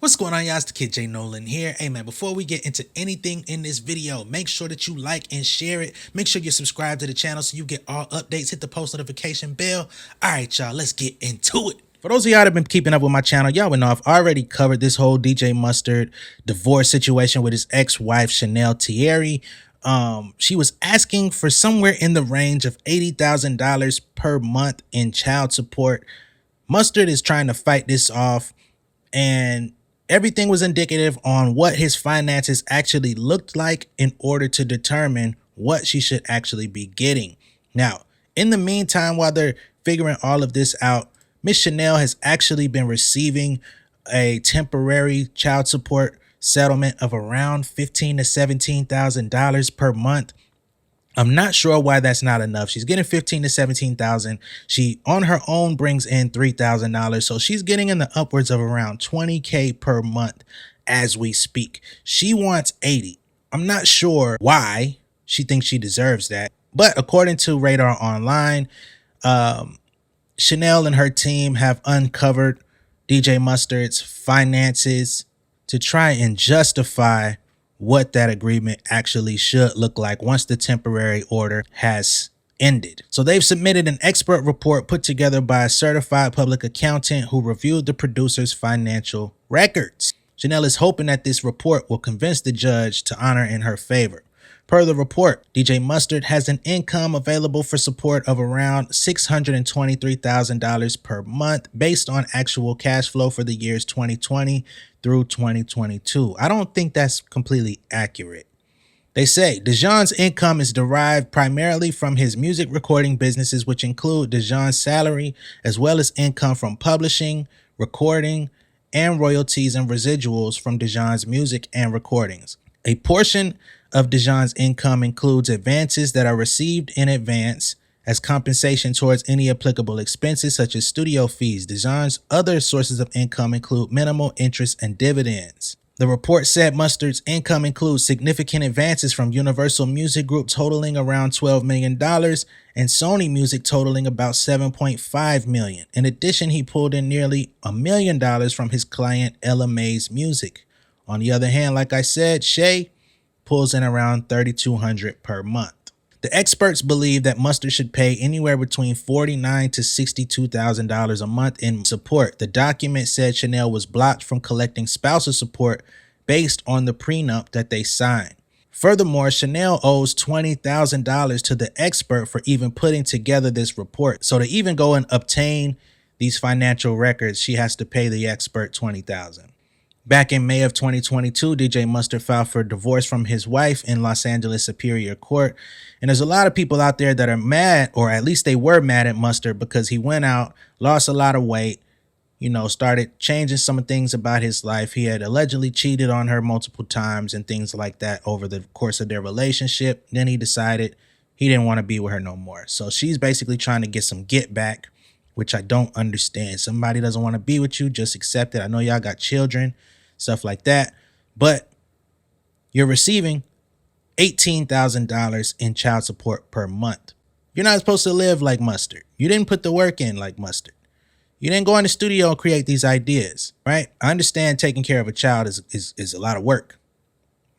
What's going on, y'all? It's the Kid J Nolan here. Hey man, before we get into anything in this video, make sure that you like and share it. Make sure you subscribe to the channel so you get all updates. Hit the post notification bell. All right, y'all, let's get into it. For those of y'all that have been keeping up with my channel, y'all would know I've already covered this whole DJ Mustard divorce situation with his ex-wife, Chanel Thierry. She was asking for somewhere in the range of $80,000 per month in child support. Mustard is trying to fight this off, and everything was indicative on what his finances actually looked like in order to determine what she should actually be getting. Now, in the meantime, while they're figuring all of this out, Miss Chanel has actually been receiving a temporary child support settlement of around $15,000 to $17,000 per month. I'm not sure why that's not enough. She's getting $15,000 to $17,000. She on her own brings in $3,000. So she's getting in the upwards of around $20K per month as we speak. She wants $80,000. I'm not sure why she thinks she deserves that. But according to Radar Online, Chanel and her team have uncovered DJ Mustard's finances to try and justify what that agreement actually should look like once the temporary order has ended. So they've submitted an expert report put together by a certified public accountant who reviewed the producer's financial records. Chanel is hoping that this report will convince the judge to honor in her favor. Per the report, DJ Mustard has an income available for support of around $623,000 per month based on actual cash flow for the years 2020 through 2022. I don't think that's completely accurate. They say Dejan's income is derived primarily from his music recording businesses, which include Dejan's salary, as well as income from publishing, recording, and royalties and residuals from Dejan's music and recordings. A portion of Dejan's income includes advances that are received in advance as compensation towards any applicable expenses such as studio fees. Dejan's other sources of income include minimal interest and dividends. The report said Mustard's income includes significant advances from Universal Music Group totaling around $12 million and Sony Music totaling about $7.5 million. In addition, he pulled in nearly $1 million from his client Ella May's Music. On the other hand, like I said, Shay pulls in around $3,200 per month. The experts believe that Mustard should pay anywhere between $49,000 to $62,000 a month in support. The document said Chanel was blocked from collecting spousal support based on the prenup that they signed. Furthermore, Chanel owes $20,000 to the expert for even putting together this report. So to even go and obtain these financial records, she has to pay the expert $20,000. Back in May of 2022, DJ Mustard filed for divorce from his wife in Los Angeles Superior Court. And there's a lot of people out there that are mad, or at least they were mad at Mustard because he went out, lost a lot of weight, started changing some things about his life. He had allegedly cheated on her multiple times and things like that over the course of their relationship. Then he decided he didn't want to be with her no more. So she's basically trying to get some get back, which I don't understand. Somebody doesn't want to be with you, just accept it. I know y'all got children, stuff like that, but you're receiving $18,000 in child support per month. You're not supposed to live like Mustard. You didn't put the work in like Mustard. You didn't go in the studio and create these ideas, right? I understand taking care of a child is a lot of work.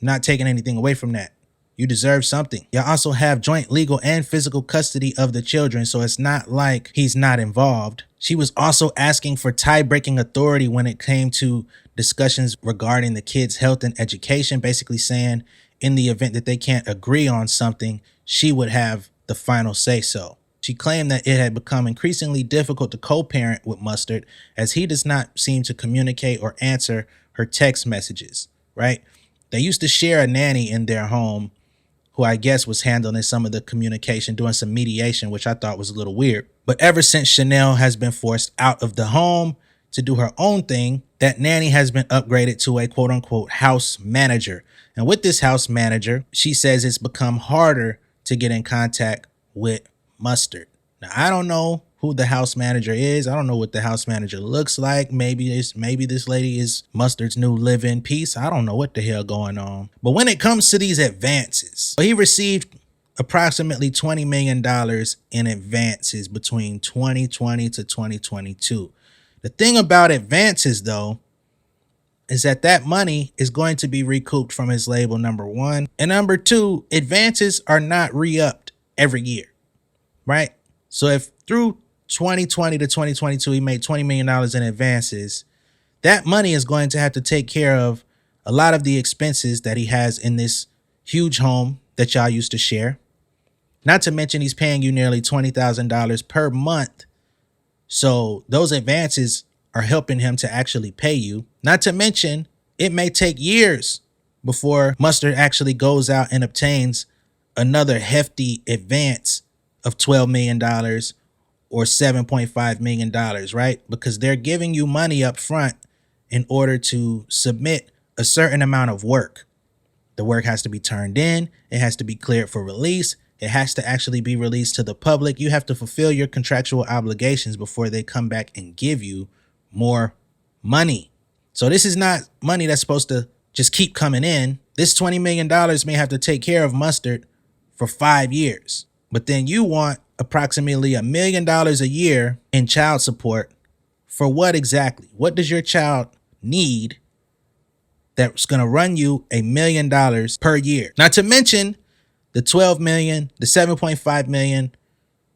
I'm not taking anything away from that. You deserve something. You also have joint legal and physical custody of the children, so it's not like he's not involved. She was also asking for tie-breaking authority when it came to discussions regarding the kids' health and education, basically saying in the event that they can't agree on something, she would have the final say-so. She claimed that it had become increasingly difficult to co-parent with Mustard as he does not seem to communicate or answer her text messages, right? They used to share a nanny in their home who I guess was handling some of the communication, doing some mediation, which I thought was a little weird. But ever since Chanel has been forced out of the home to do her own thing, that nanny has been upgraded to a quote unquote house manager. And with this house manager, she says it's become harder to get in contact with Mustard. Now, I don't know who the house manager is. I don't know what the house manager looks like. Maybe this lady is Mustard's new live-in piece. I don't know what the hell going on. But when it comes to these advances, he received approximately $20 million in advances between 2020 to 2022. The thing about advances, though, is that that money is going to be recouped from his label, number one. And number two, advances are not re-upped every year, right? So if through 2020 to 2022, he made $20 million in advances, that money is going to have to take care of a lot of the expenses that he has in this huge home that y'all used to share. Not to mention he's paying you nearly $20,000 per month. So those advances are helping him to actually pay you. Not to mention it may take years before Mustard actually goes out and obtains another hefty advance of $12 million or $7.5 million, right? Because they're giving you money up front in order to submit a certain amount of work. The work has to be turned in. It has to be cleared for release. It has to actually be released to the public. You have to fulfill your contractual obligations before they come back and give you more money. So this is not money that's supposed to just keep coming in. This $20 million may have to take care of Mustard for 5 years. But then you want approximately $1 million a year in child support. For what exactly? What does your child need that's going to run you $1 million per year? Not to mention the 12 million, the 7.5 million,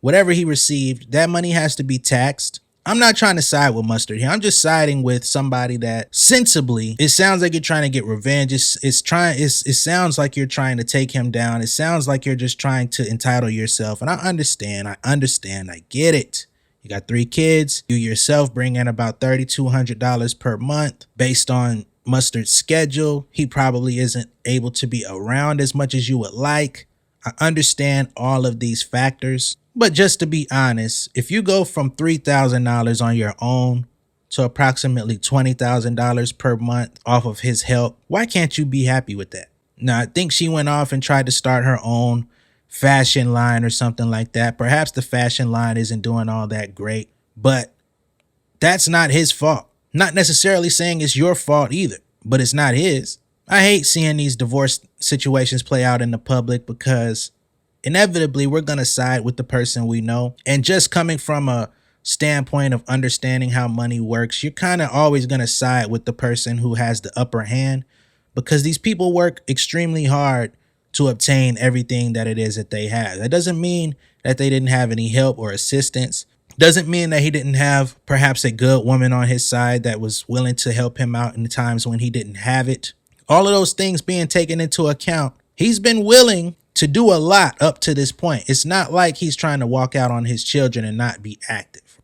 whatever he received, that money has to be taxed. I'm not trying to side with Mustard here. I'm just siding with somebody that sensibly, it sounds like you're trying to get revenge. It sounds like you're trying to take him down. It sounds like you're just trying to entitle yourself. And I understand, I get it. You got 3 kids. You yourself bring in about $3,200 per month based on Mustard's schedule. He probably isn't able to be around as much as you would like. I understand all of these factors, but just to be honest, if you go from $3,000 on your own to approximately $20,000 per month off of his help, why can't you be happy with that? Now, I think she went off and tried to start her own fashion line or something like that. Perhaps the fashion line isn't doing all that great, but that's not his fault. Not necessarily saying it's your fault either, but it's not his. I hate seeing these divorce situations play out in the public because inevitably we're going to side with the person we know. And just coming from a standpoint of understanding how money works, you're kind of always going to side with the person who has the upper hand because these people work extremely hard to obtain everything that it is that they have. That doesn't mean that they didn't have any help or assistance. Doesn't mean that he didn't have perhaps a good woman on his side that was willing to help him out in the times when he didn't have it. All of those things being taken into account, he's been willing to do a lot up to this point. It's not like he's trying to walk out on his children and not be active.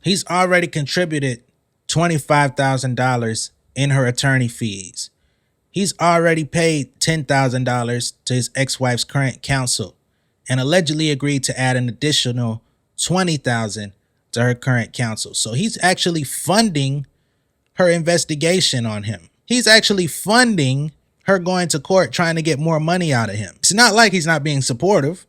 He's already contributed $25,000 in her attorney fees. He's already paid $10,000 to his ex-wife's current counsel and allegedly agreed to add an additional $20,000 to her current counsel. So he's actually funding her investigation on him. He's actually funding her going to court trying to get more money out of him. It's not like he's not being supportive.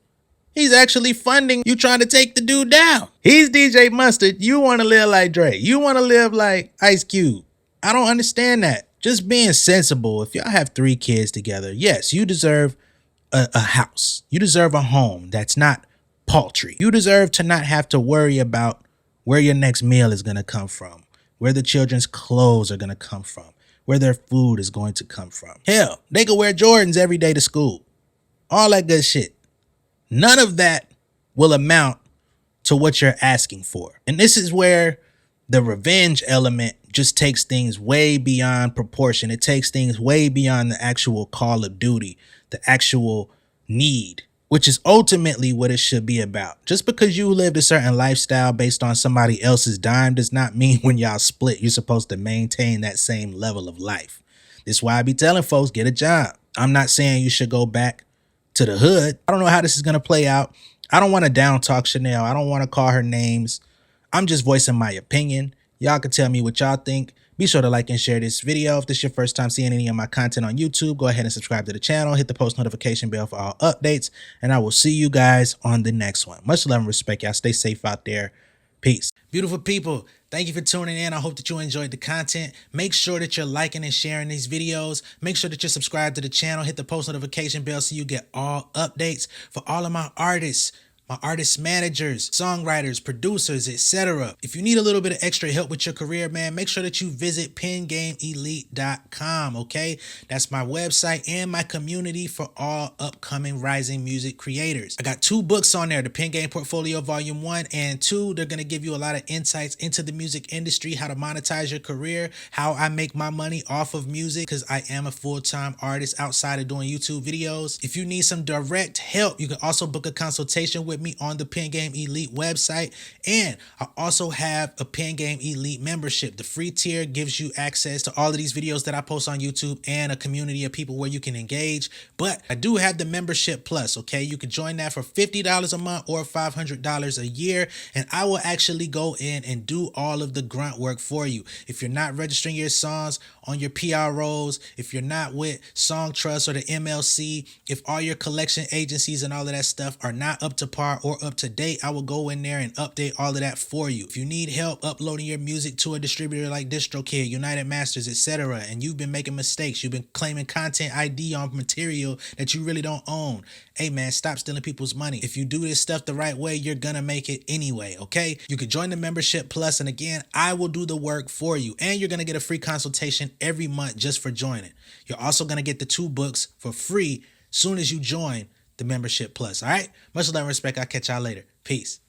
He's actually funding you trying to take the dude down. He's DJ Mustard. You want to live like Dre. You want to live like Ice Cube. I don't understand that. Just being sensible. If y'all have 3 kids together, yes, you deserve a house. You deserve a home that's not paltry. You deserve to not have to worry about where your next meal is going to come from, where the children's clothes are going to come from, where their food is going to come from. Hell, they could wear Jordans every day to school. All that good shit. None of that will amount to what you're asking for. And this is where the revenge element just takes things way beyond proportion. It takes things way beyond the actual call of duty, the actual need, which is ultimately what it should be about. Just because you lived a certain lifestyle based on somebody else's dime does not mean when y'all split, you're supposed to maintain that same level of life. This is why I be telling folks, get a job. I'm not saying you should go back to the hood. I don't know how this is going to play out. I don't want to down talk Chanel. I don't want to call her names. I'm just voicing my opinion. Y'all can tell me what y'all think. Be sure to like and share this video. If this is your first time seeing any of my content on YouTube, go ahead and subscribe to the channel. Hit the post notification bell for all updates. And I will see you guys on the next one. Much love and respect, y'all. Stay safe out there. Peace. Beautiful people, thank you for tuning in. I hope that you enjoyed the content. Make sure that you're liking and sharing these videos. Make sure that you're subscribed to the channel. Hit the post notification bell so you get all updates. For all of my artists, my artist managers, songwriters, producers, etc. If you need a little bit of extra help with your career, man, make sure that you visit pengameelite.com, okay? That's my website and my community for all upcoming rising music creators. I got 2 books on there, the Pen Game Portfolio Volume 1 and 2. They're going to give you a lot of insights into the music industry, how to monetize your career, how I make my money off of music, because I am a full-time artist outside of doing YouTube videos. If you need some direct help, you can also book a consultation with me on the Pen Game Elite website. And I also have a Pen Game Elite membership. The free tier gives you access to all of these videos that I post on YouTube and a community of people where you can engage. But I do have the membership plus, okay? You can join that for $50 a month or $500 a year, and I will actually go in and do all of the grunt work for you. If you're not registering your songs on your PROs, if you're not with Song Trust or the MLC, if all your collection agencies and all of that stuff are not up to par or up to date, I will go in there and update all of that for you. If you need help uploading your music to a distributor like DistroKid, United Masters, etc., and you've been making mistakes, you've been claiming content ID on material that you really don't own, hey man, stop stealing people's money. If you do this stuff the right way, you're gonna make it anyway, okay? You can join the membership plus, and again, I will do the work for you, and you're gonna get a free consultation every month just for joining. You're also gonna get the 2 books for free soon as you join the membership plus. All right, much love and respect. I'll catch y'all later. Peace.